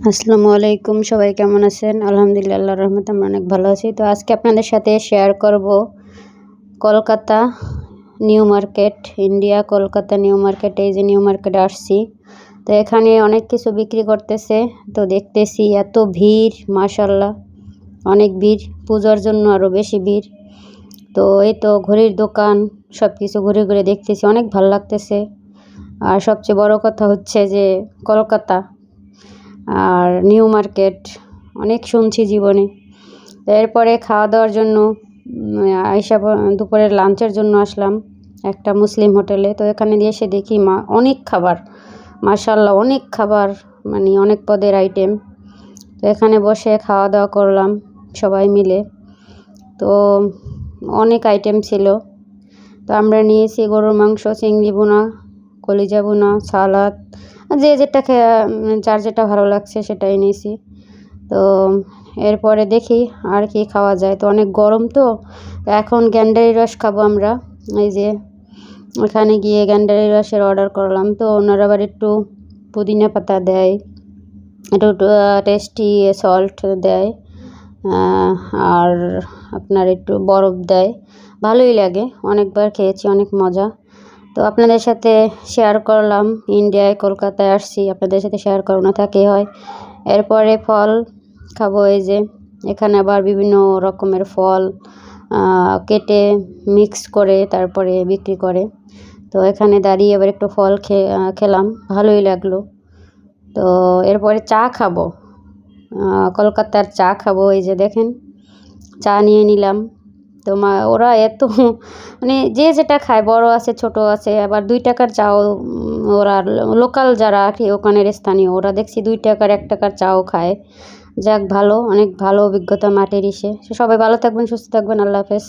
আসসালামু আলাইকুম, সবাই কেমন আছেন? আলহামদুলিল্লাহ, আল্লাহর রহমতে আমরা অনেক ভালো আছি। তো আজকে আপনাদের সাথে শেয়ার করব Kolkata new market, India Kolkata new মার্কেটে। এই যে নিউ মার্কেটে আসছি, তো এখানে অনেক কিছু বিক্রি করতেছে। তো দেখতেছি এত ভিড়, মাশাল্লাহ অনেক ভিড়, পূজার জন্য আরও বেশি ভিড়। তো এই তো ঘড়ির দোকান, সব কিছু ঘুরে ঘুরে দেখতেছি, অনেক ভালো লাগতেছে। আর সবচেয়ে বড় কথা হচ্ছে যে কলকাতা আর নিউ মার্কেট অনেক শুনছি জীবনে। এরপরে খাওয়া দাওয়ার জন্য আইসা দুপুরের লাঞ্চের জন্য আসলাম একটা মুসলিম হোটেলে। তো এখানে দিয়ে এসে দেখি অনেক খাবার, মাশাল্লাহ অনেক খাবার, মানে অনেক পদের আইটেম। তো এখানে বসে খাওয়া দাওয়া করলাম সবাই মিলে। তো অনেক আইটেম ছিল। তো আমরা নিয়েছি গরুর মাংস, চিংড়ি বোনা, কলিজা বোনা, সালাদ, যে যেটা যার যেটা ভালো লাগছে সেটাই নিয়েছি। তো এরপরে দেখি আর কি খাওয়া যায়। তো অনেক গরম, তো এখন গ্যান্ডারি রস খাবো আমরা। এই যে ওখানে গিয়ে গ্যান্ডারি রসের অর্ডার করলাম। তো ওনারা আবার একটু পুদিনা পাতা দেয়, একটু টেস্টি সল্ট দেয়, আর আপনার একটু বরফ দেয়, ভালোই লাগে। অনেকবার খেয়েছি, অনেক মজা। তো আপনাদের সাথে শেয়ার করলাম, ইন্ডিয়ায় কলকাতায় আসছি, আপনাদের সাথে শেয়ার করো না থাকে হয়। এরপরে ফল খাবো। এই যে এখানে আবার বিভিন্ন রকমের ফল কেটে মিক্স করে তারপরে বিক্রি করে। তো এখানে দাঁড়িয়ে এবার একটু ফল খেলাম, ভালোই লাগলো। তো এরপরে চা খাবো, কলকাতার চা খাবো। এই যে দেখেন, চা নিয়ে নিলাম। তো ওরা এত মানে যে যেটা খায়, বড় আছে ছোট আছে, আবার 2 টাকার চাও। ওরা লোকাল যারা আর কি ওখানের স্থানীয়, ওরা দেখছি 2 টাকার 1 টাকার চাও খায়। যাক ভালো, অনেক ভালো অভিজ্ঞতা মাটির ইসে। সবাই ভালো থাকবেন, সুস্থ থাকবেন, আল্লাহ হাফেজ।